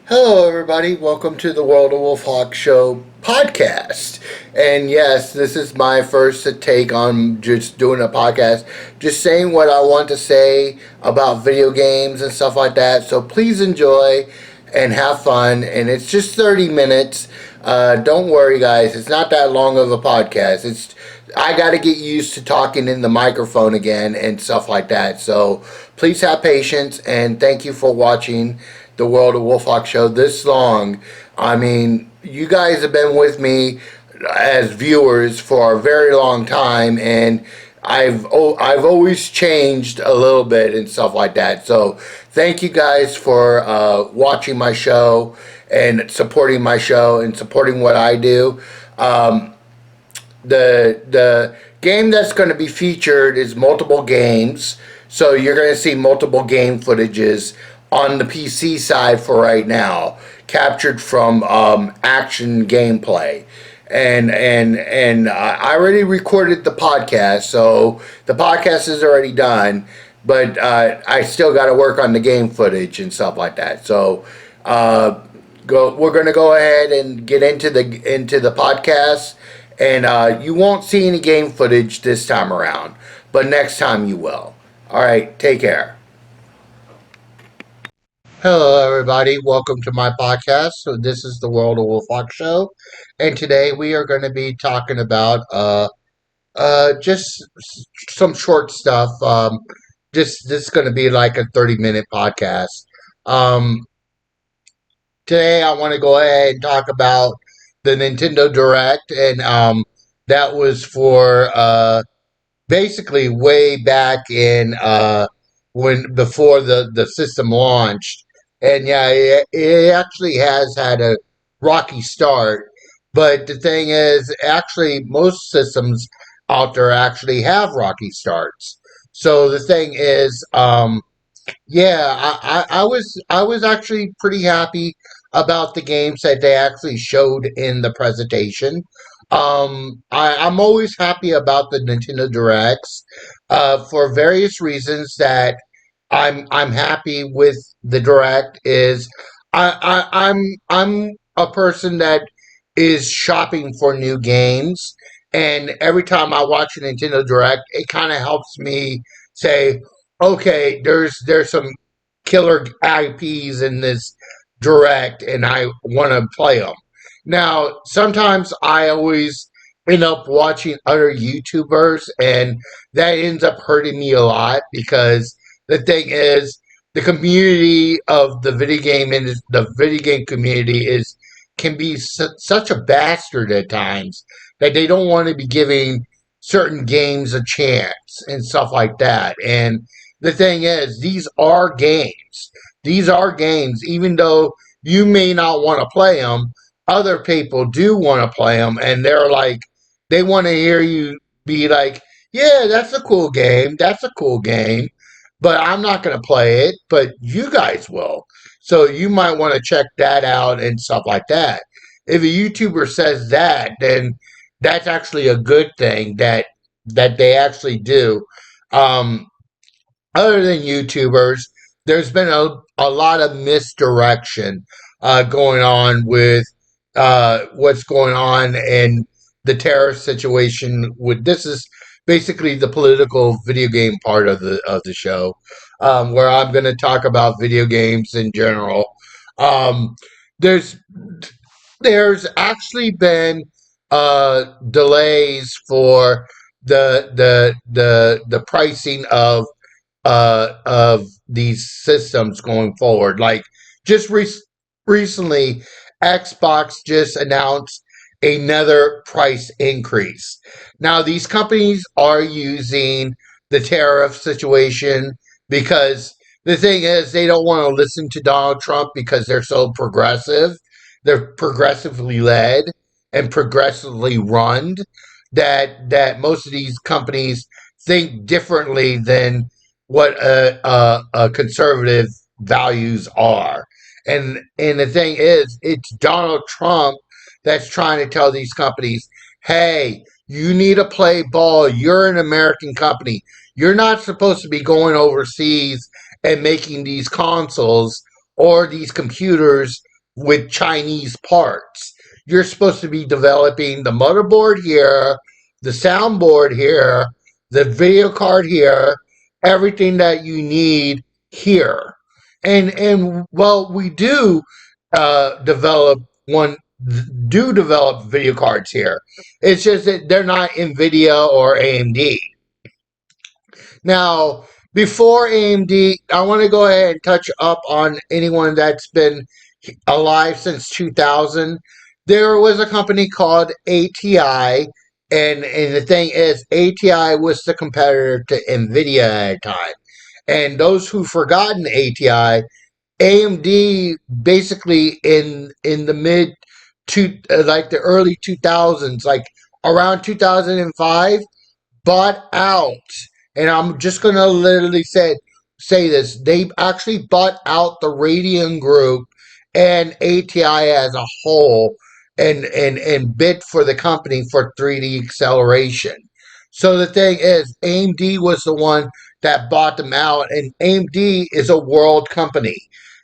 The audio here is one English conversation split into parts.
Hello, everybody. Welcome to the World of Wolfhawk Show podcast. And yes, this is my first take on just doing a podcast, just saying what I want to say about video games and stuff like that. So please enjoy and have fun. And it's just 30 minutes. Don't worry, guys. It's not that long of a podcast. I got to get used to talking in the microphone again and stuff like that. So please have patience and thank you for watching the World of Wolfhawk Show this long. I mean, you guys have been with me as viewers for a very long time, and I've always changed a little bit and stuff like that. So thank you guys for watching my show and supporting my show and supporting what I do. The game that's going to be featured is multiple games, so you're going to see multiple game footages on the PC side for right now, captured from action gameplay. And I already recorded the podcast, so the podcast is already done. But I still got to work on the game footage and stuff like that. So we're going to go ahead and get into the podcast, and you won't see any game footage this time around, but next time you will. All right, take care. Hello, everybody. Welcome to my podcast. So this is the World of Wolfhawk Show, and today we are going to be talking about just some short stuff. Just this is going to be like a 30-minute podcast. Um, Today I want to go ahead and talk about the Nintendo Direct, and that was for basically way back in when before the system launched. And yeah, it actually has had a rocky start, but the thing is, actually most systems out there actually have rocky starts. So the thing is, yeah, I was actually pretty happy about the games that they actually showed in the presentation. I'm always happy about the Nintendo Directs for various reasons that I'm happy with the Direct is I'm a person that is shopping for new games, and every time I watch a Nintendo Direct, it kind of helps me say, okay, there's some killer IPs in this direct, and I want to play them. Now, sometimes I always end up watching other YouTubers, and that ends up hurting me a lot because the thing is, the community of the video game and the video game community is can be such a bastard at times that they don't want to be giving certain games a chance and stuff like that. And the thing is, these are games. These are games, even though you may not want to play them, other people do want to play them, and they're like, they want to hear you be like, yeah, that's a cool game. That's a cool game. But I'm not going to play it, but you guys will. So you might want to check that out and stuff like that. If a YouTuber says that, then that's actually a good thing that they actually do. Um, Other than YouTubers, there's been a lot of misdirection going on with what's going on in the terrorist situation. With this is basically the political video game part of the show, where I'm going to talk about video games in general. Um, there's there's actually been delays for the pricing of these systems going forward. Like just recently, Xbox just announced another price increase. Now, these companies are using the tariff situation because the thing is, they don't want to listen to Donald Trump because they're so progressive. They're progressively led and progressively run that most of these companies think differently than what a conservative values are. And the thing is, it's Donald Trump that's trying to tell these companies, hey, you need to play ball. You're an American company. You're not supposed to be going overseas and making these consoles or these computers with Chinese parts. You're supposed to be developing the motherboard here, the soundboard here, the video card here, everything that you need here. And well, we do develop one do develop video cards here. It's just that they're not Nvidia or AMD. Now, before AMD, I want to go ahead and touch up on anyone that's been alive since 2000. There was a company called ATI, and the thing is, ATI was the competitor to NVIDIA at the time. And those who've forgotten ATI, AMD basically in the mid to like the early 2000s, like around 2005, bought out, and I'm just gonna literally say this. They actually bought out the Radian Group and ATI as a whole, and bid for the company for 3D acceleration. So the thing is, AMD was the one that bought them out, and AMD is a world company.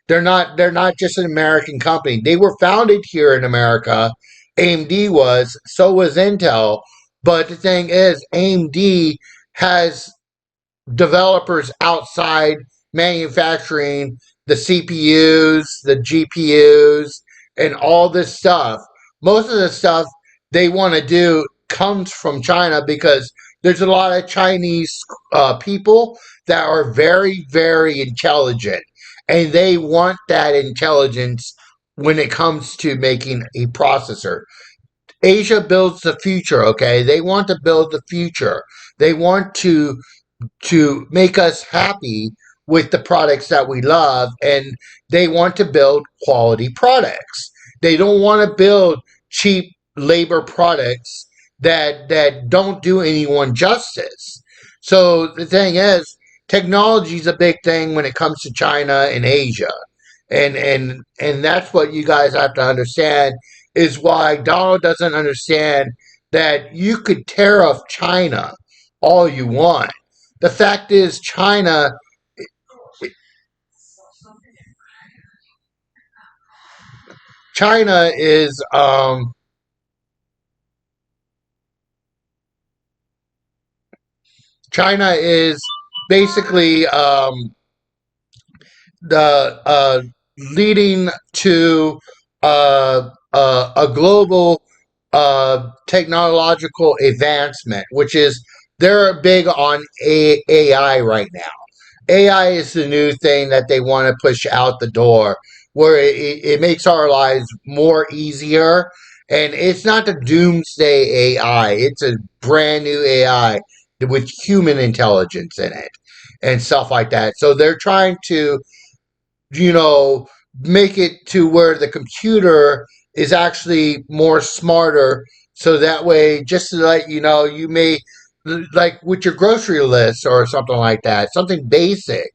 They're not just an American company. They were founded here in America. AMD was, so was Intel, but the thing is, AMD has developers outside manufacturing the CPUs, the GPUs, and all this stuff. Most of the stuff they want to do comes from China because there's a lot of Chinese people that are very, very intelligent, and they want that intelligence when it comes to making a processor. Asia builds the future, okay? They want to build the future. They want to make us happy with the products that we love, and they want to build quality products. They don't want to build cheap labor products that don't do anyone justice. So the thing is, technology is a big thing when it comes to China and Asia. And that's what you guys have to understand, is why Donald doesn't understand that you could tariff China all you want. The fact is, China is China is basically the leading to a global technological advancement, which is they're big on AI right now. AI is the new thing that they want to push out the door, where it makes our lives more easier. And it's not the doomsday AI, it's a brand new AI with human intelligence in it and stuff like that. So they're trying to, you know, make it to where the computer is actually more smarter. So that way, just to let you know, you may, like with your grocery list or something like that, something basic,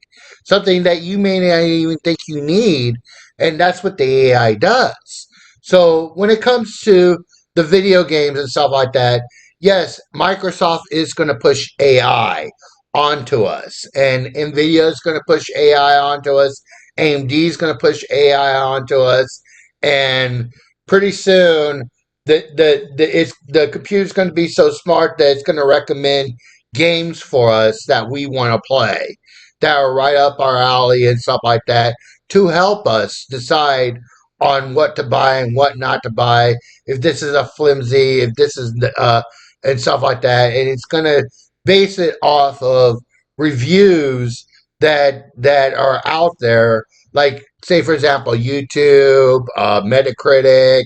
something that you may not even think you need. And that's what the AI does. So when it comes to the video games and stuff like that, yes, Microsoft is going to push AI onto us, and Nvidia is going to push AI onto us. AMD is going to push AI onto us, and pretty soon the computer's going to be so smart that it's going to recommend games for us that we want to play, that are right up our alley and stuff like that, to help us decide on what to buy and what not to buy. If this is a flimsy, if this is and stuff like that, and it's going to base it off of reviews that are out there, like say for example YouTube, Metacritic,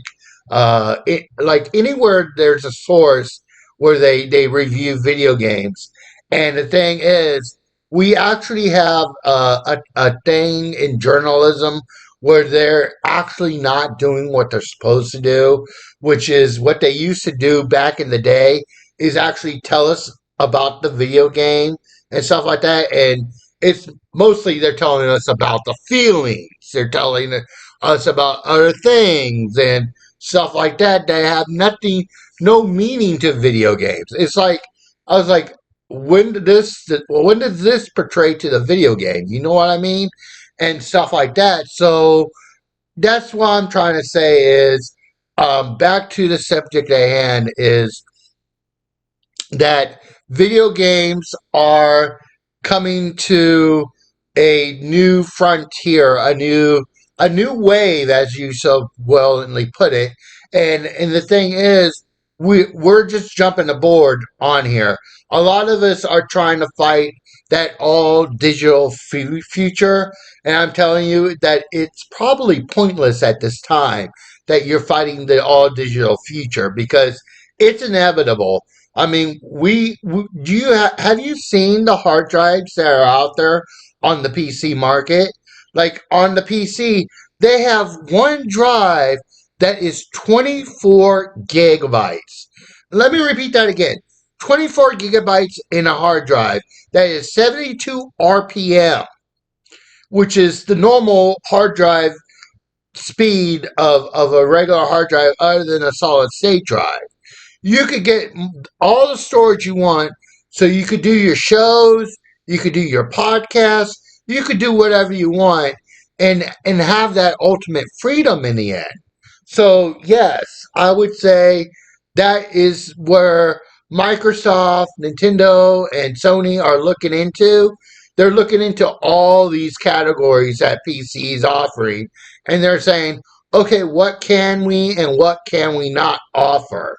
like anywhere there's a source where they review video games. And the thing is, we actually have a thing in journalism where they're actually not doing what they're supposed to do, which is what they used to do back in the day, is actually tell us about the video game and stuff like that. And it's mostly they're telling us about the feelings. They're telling us about other things and stuff like that that have nothing, no meaning to video games. It's like I was like, when did this portray to the video game? You know what I mean? And stuff like that. So that's what I'm trying to say is back to the subject at hand is that video games are coming to a new frontier, a new wave, as you so willingly put it. And the thing is, we're just jumping aboard on here. A lot of us are trying to fight that all digital future, and I'm telling you that it's probably pointless at this time that you're fighting the all digital future because it's inevitable. I mean, do you have you seen the hard drives that are out there on the PC market? Like on the PC, they have one drive that is 24 gigabytes. Let me repeat that again. 24 gigabytes in a hard drive that is 72 RPM, which is the normal hard drive speed of a regular hard drive other than a solid state drive. You could get all the storage you want, so you could do your shows, you could do your podcasts, you could do whatever you want, and have that ultimate freedom in the end. So yes, I would say that is where Microsoft, Nintendo, and Sony are looking into. They're looking into all these categories that PC is offering, and they're saying, okay, what can we and what can we not offer?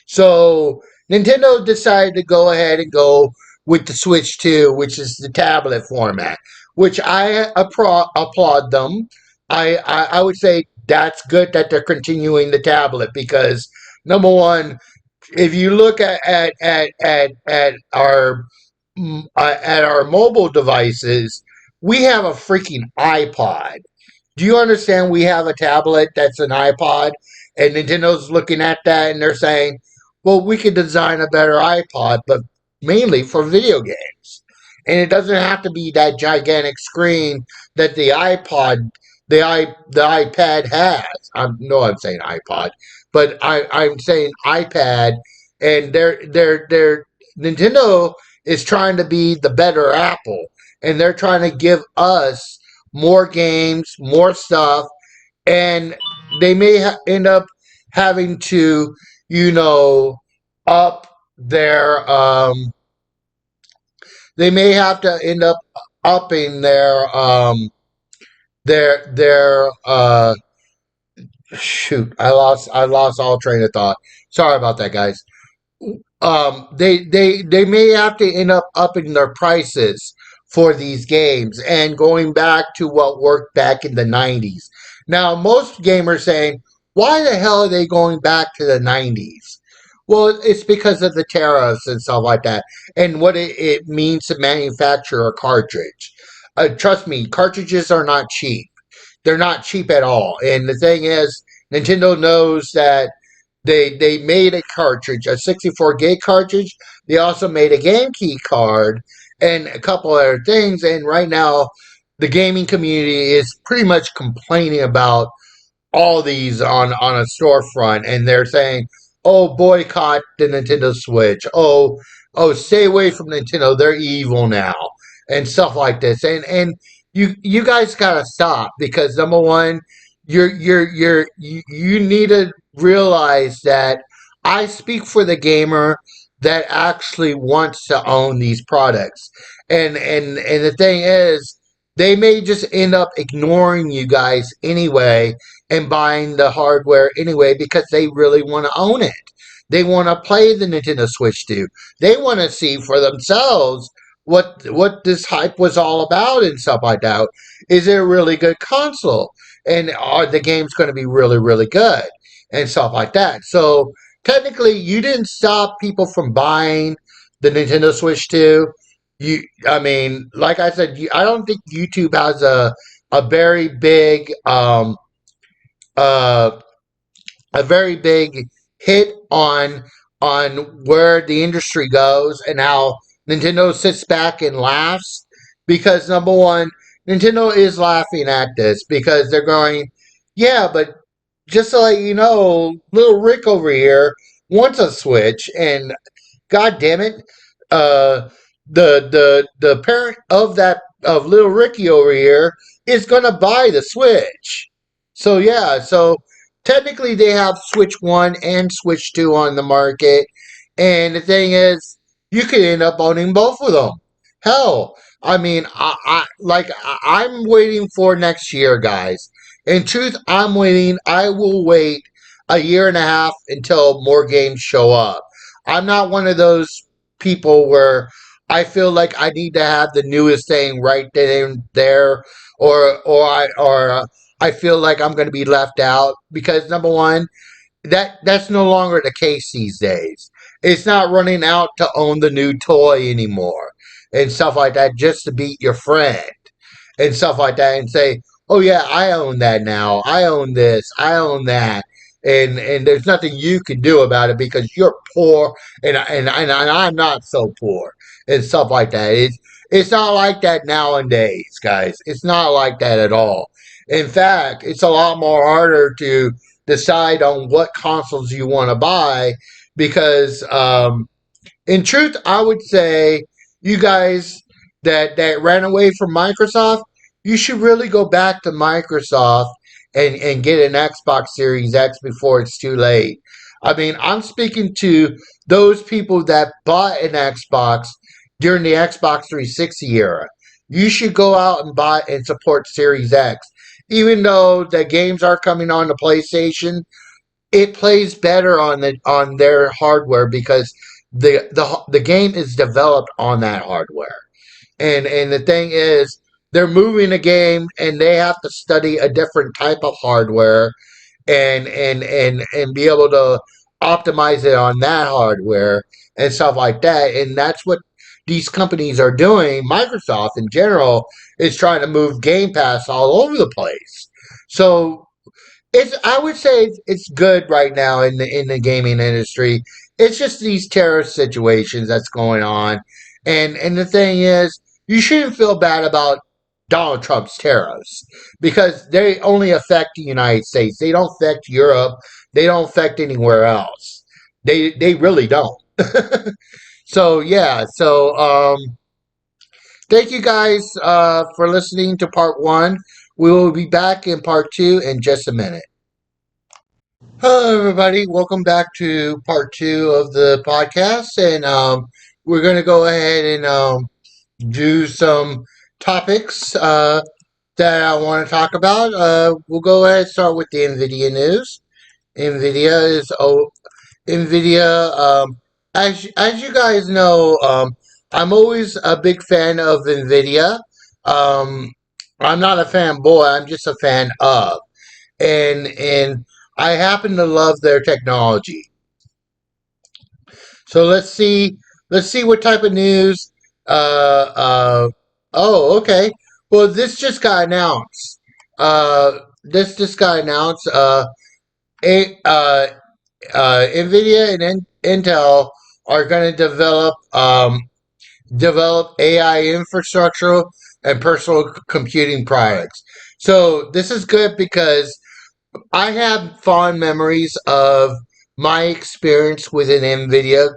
So Nintendo decided to go ahead and go with the Switch 2, which is the tablet format, which I applaud them. I would say that's good that they're continuing the tablet because number one, if you look at our mobile devices, we have a freaking iPod. Do you understand? We have a tablet that's an iPod, and Nintendo's looking at that and they're saying, well, we could design a better iPod, but mainly for video games. And it doesn't have to be that gigantic screen that the iPad has. I'm saying iPod, but I'm saying iPad, and they're Nintendo is trying to be the better Apple, and they're trying to give us more games, more stuff, and they may end up having to, you know, up their. They may have to end up upping their. Shoot, I lost all train of thought. Sorry about that, guys. They may have to end up upping their prices for these games and going back to what worked back in the 90s. Now, most gamers saying, why the hell are they going back to the 90s? Well, it's because of the tariffs and stuff like that, and what it means to manufacture a cartridge. Trust me, cartridges are not cheap. They're not cheap at all. And the thing is, Nintendo knows that they made a cartridge, a 64 gig cartridge. They also made a game key card and a couple other things. And right now, the gaming community is pretty much complaining about all these on a storefront, and they're saying, "Oh, boycott the Nintendo Switch. Oh, stay away from Nintendo. They're evil now," and stuff like this. And you guys gotta stop because number one, you need to realize that I speak for the gamer that actually wants to own these products, and the thing is. They may just end up ignoring you guys anyway and buying the hardware anyway because they really want to own it. They want to play the Nintendo Switch 2. They want to see for themselves what this hype was all about and stuff like that. Is it a really good console? And are the games going to be really, really good? And stuff like that. So technically you didn't stop people from buying the Nintendo Switch 2. I mean, like I said, I don't think YouTube has a very big uh, a very big hit on where the industry goes and how Nintendo sits back and laughs because number one, Nintendo is laughing at this because they're going, yeah, but just to let you know, little Rick over here wants a Switch, and God damn it, uh, the parent of little Ricky over here is gonna buy the Switch. So yeah, so technically they have Switch One and Switch Two on the market, and the thing is, you could end up owning both of them. Hell, I mean, I'm waiting for next year, guys. In truth, I'm waiting. I will wait a year and a half until more games show up. I'm not one of those people where I feel like I need to have the newest thing right then there, or I feel like I'm going to be left out because number one, that's no longer the case these days. It's not running out to own the new toy anymore and stuff like that just to beat your friend and stuff like that and say, "Oh yeah, I own that now. I own this. I own that." And there's nothing you can do about it because you're poor and I'm not so poor and stuff like that. It's not like that nowadays, guys. It's not like that at all. In fact, it's a lot more harder to decide on what consoles you want to buy because in truth, I would say you guys that ran away from Microsoft, you should really go back to Microsoft and get an Xbox Series X before it's too late. I mean, I'm speaking to those people that bought an Xbox during the Xbox 360 era. You should go out and buy and support Series X. Even though the games are coming on the PlayStation, it plays better on their hardware because the game is developed on that hardware. And the thing is, they're moving a game and they have to study a different type of hardware and be able to optimize it on that hardware and stuff like that. And that's what these companies are doing. Microsoft in general is trying to move Game Pass all over the place. So it's I would say it's good right now in the gaming industry. It's just these terrorist situations that's going on, and the thing is, you shouldn't feel bad about Donald Trump's tariffs because they only affect the United States. They don't affect Europe. They don't affect anywhere else. They really don't. So yeah. Thank you guys for listening to part one. We will be back in part two in just a minute. Hello, everybody. Welcome back to part two of the podcast, and we're going to go ahead and do some topics that I want to talk about. We'll go ahead and start with the Nvidia news. Nvidia is Nvidia. As you guys know, I'm always a big fan of Nvidia. Um, I'm not a fanboy. I'm just a fan of and I happen to love their technology. So let's see what type of news. Uh, uh, oh, okay. Well, this just got announced. This just got announced. A, Nvidia and Intel are going to develop AI infrastructure and personal computing products. So this is good because I have fond memories of my experience with an NVIDIA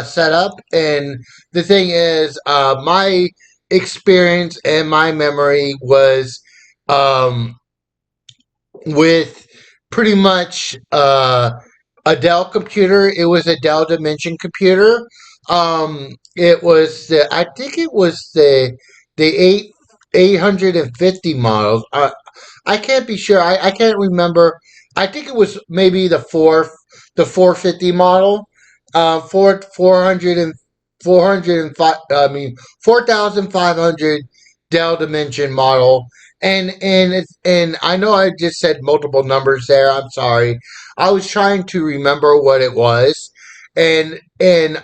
setup. And the thing is, my experience and my memory was um, with pretty much a Dell computer. It was a Dell Dimension computer. It was I think it was the 850 models. I can't be sure. I can't remember. I think it was maybe the 450 model, 400 and 405. I mean 4500 Dell Dimension model, and I know I just said multiple numbers there. I'm sorry. I was trying to remember what it was, and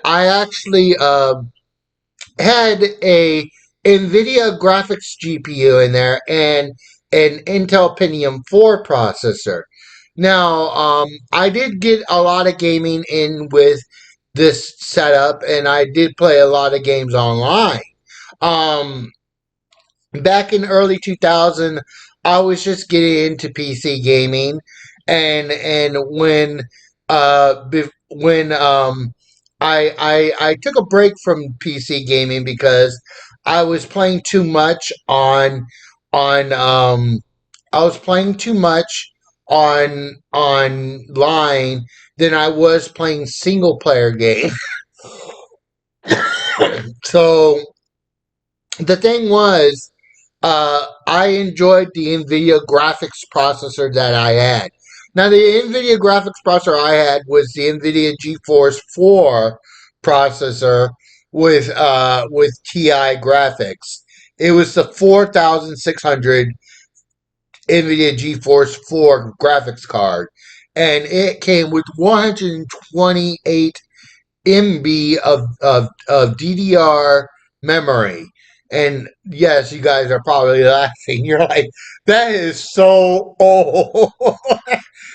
I actually had a NVIDIA graphics GPU in there and an Intel Pentium 4 processor. Now, I did get a lot of gaming in with this setup, and I did play a lot of games online. Um, Back in early 2000, I was just getting into PC gaming, and when I took a break from PC gaming because I was playing too much on I was playing too much on online than I was playing single player game. So the thing was, I enjoyed the NVIDIA graphics processor that I had. Now, the NVIDIA graphics processor I had was the NVIDIA GeForce 4 processor with TI graphics. It was the 4600 NVIDIA GeForce 4 graphics card, and it came with 128 MB of DDR memory. And yes, you guys are probably laughing. You're like, that is so old.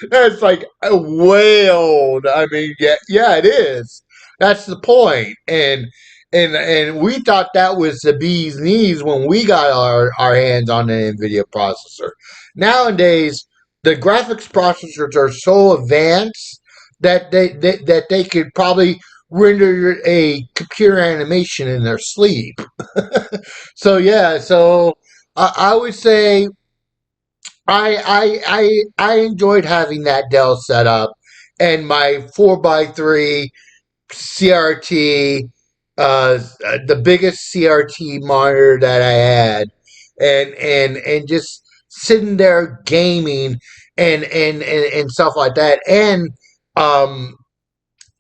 That's like way old. I mean, yeah, it is. That's the point. And we thought that was the bee's knees when we got our hands on an NVIDIA processor. Nowadays, the graphics processors are so advanced that they could probably render a computer animation in their sleep. So yeah, so I would say I enjoyed having that Dell setup and my 4x3 CRT, the biggest CRT monitor that I had, and just sitting there gaming and stuff like that, um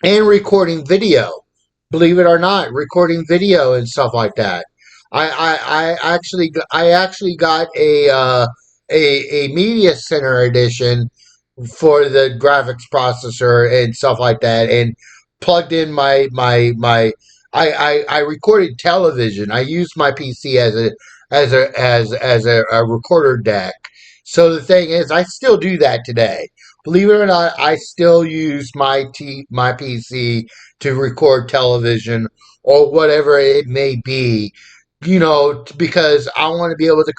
and recording video. Believe it or not, recording video and stuff like that. I actually got a media center edition for the graphics processor and stuff like that, and plugged in my. I recorded television. I used my PC as a recorder deck. So the thing is, I still do that today. Believe it or not, I still use my PC to record television or whatever it may be. Because I want to be able to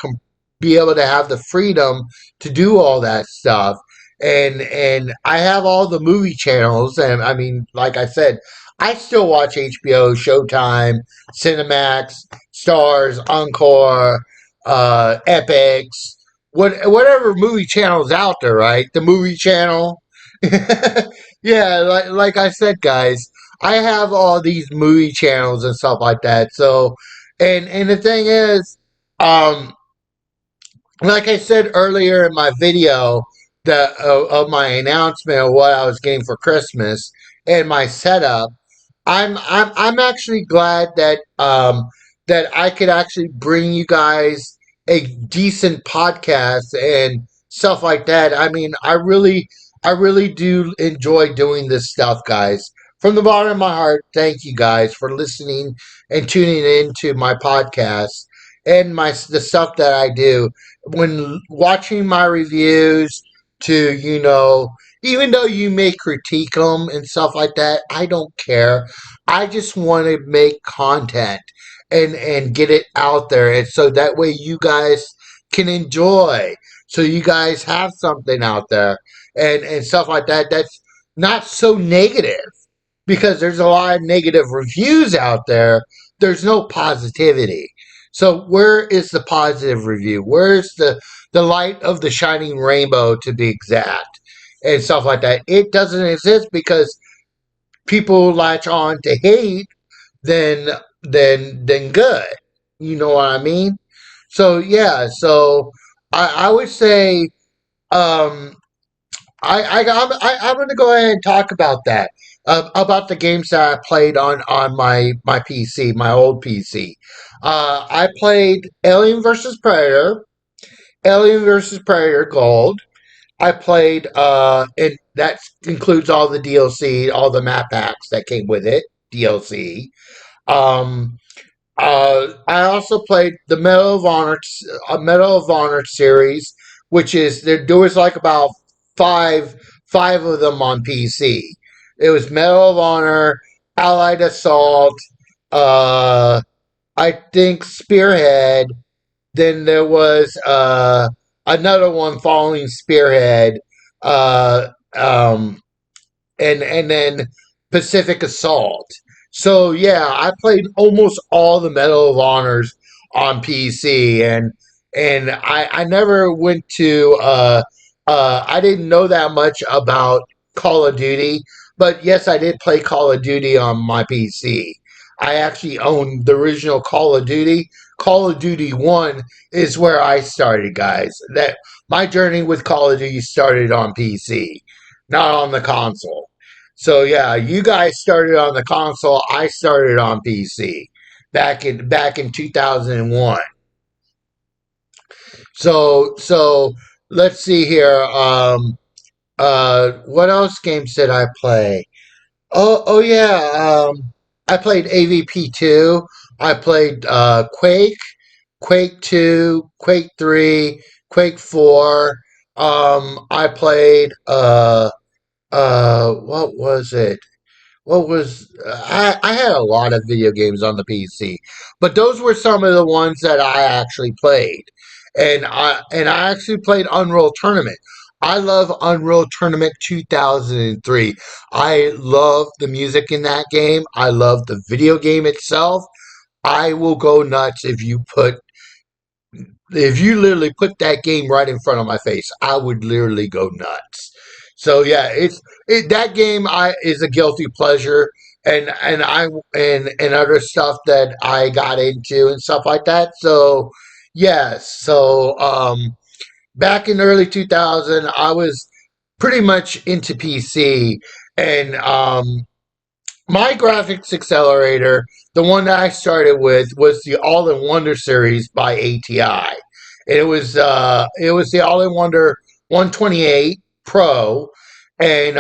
be able to have the freedom to do all that stuff. And I have all the movie channels, and I mean, like I said, I still watch HBO, Showtime, Cinemax, Stars, Encore, Epics, whatever movie channel's out there, right? The movie channel. Yeah, like I said, guys, I have all these movie channels and stuff like that. So, and the thing is, um, like I said earlier in my video, of my announcement of what I was getting for Christmas and my setup, I'm actually glad that I could actually bring you guys a decent podcast and stuff like that. I mean, I really do enjoy doing this stuff, guys. From the bottom of my heart, thank you guys for listening and tuning in to my podcast and the stuff that I do. When watching my reviews, to even though you may critique them and stuff like that, I don't care. I just want to make content and get it out there, and so that way you guys can enjoy. So you guys have something out there and stuff like that. That's not so negative, because there's a lot of negative reviews out there. There's no positivity. So where is the positive review? Where's the light of the shining rainbow, to be exact, and stuff like that? It doesn't exist because people latch on to hate than than good. You know what I mean? So yeah, so I would say um, I'm going to go ahead and talk about that. About the games that I played on my PC, my old PC. I played Alien versus Predator Gold. I played, and that includes all the DLC, all the map packs that came with it, DLC. Um, I also played the Medal of Honor series, which is there was like about five five of them on PC. It was Medal of Honor, Allied Assault, uh, I think Spearhead. Then there was another one following Spearhead, uh, um, and then Pacific Assault. So yeah, I played almost all the Medal of Honors on PC, and I never went to I didn't know that much about Call of Duty, but yes, I did play Call of Duty on my PC. I actually owned the original Call of Duty. Call of Duty 1 is where I started, guys. That my journey with Call of Duty started on PC, not on the console. So yeah, you guys started on the console. I started on PC back in 2001. So let's see here. What else games did I play? Oh yeah. I played AVP 2. I played Quake, Quake 2, Quake 3, Quake 4. I played what was it? What was I had a lot of video games on the PC, but those were some of the ones that I actually played, and I actually played Unreal Tournament. I love Unreal Tournament 2003. I love the music in that game. I love the video game itself. I will go nuts if you literally put that game right in front of my face. I would literally go nuts. So yeah, that game I is a guilty pleasure, and other stuff that I got into and stuff like that. So yes, back in early 2000, I was pretty much into PC, and my graphics accelerator, the one that I started with, was the All in Wonder series by ATI. It was the All in Wonder 128 Pro, and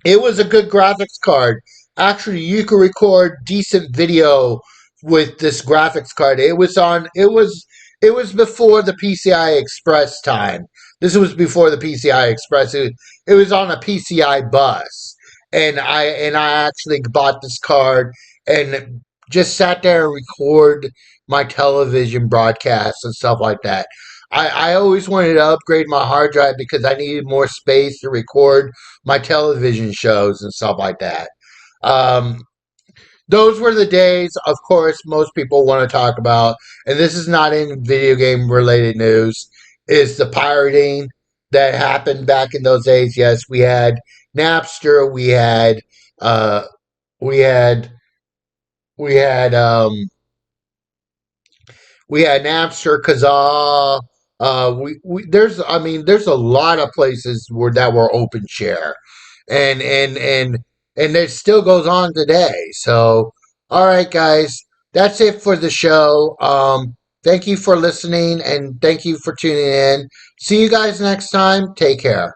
it was a good graphics card. Actually, you could record decent video with this graphics card. It was before the PCI Express time. This was before the PCI Express. It was on a PCI bus, and I actually bought this card and just sat there and record my television broadcasts and stuff like that. I always wanted to upgrade my hard drive because I needed more space to record my television shows and stuff like that. Um, those were the days, of course, most people want to talk about, and this is not in video game related news, is the pirating that happened back in those days. Yes, we had Napster, uh, we had, we had, we had Napster, Kazaa. There's a lot of places that were open share, and it still goes on today. So, all right, guys, that's it for the show. Thank you for listening, and thank you for tuning in. See you guys next time. Take care.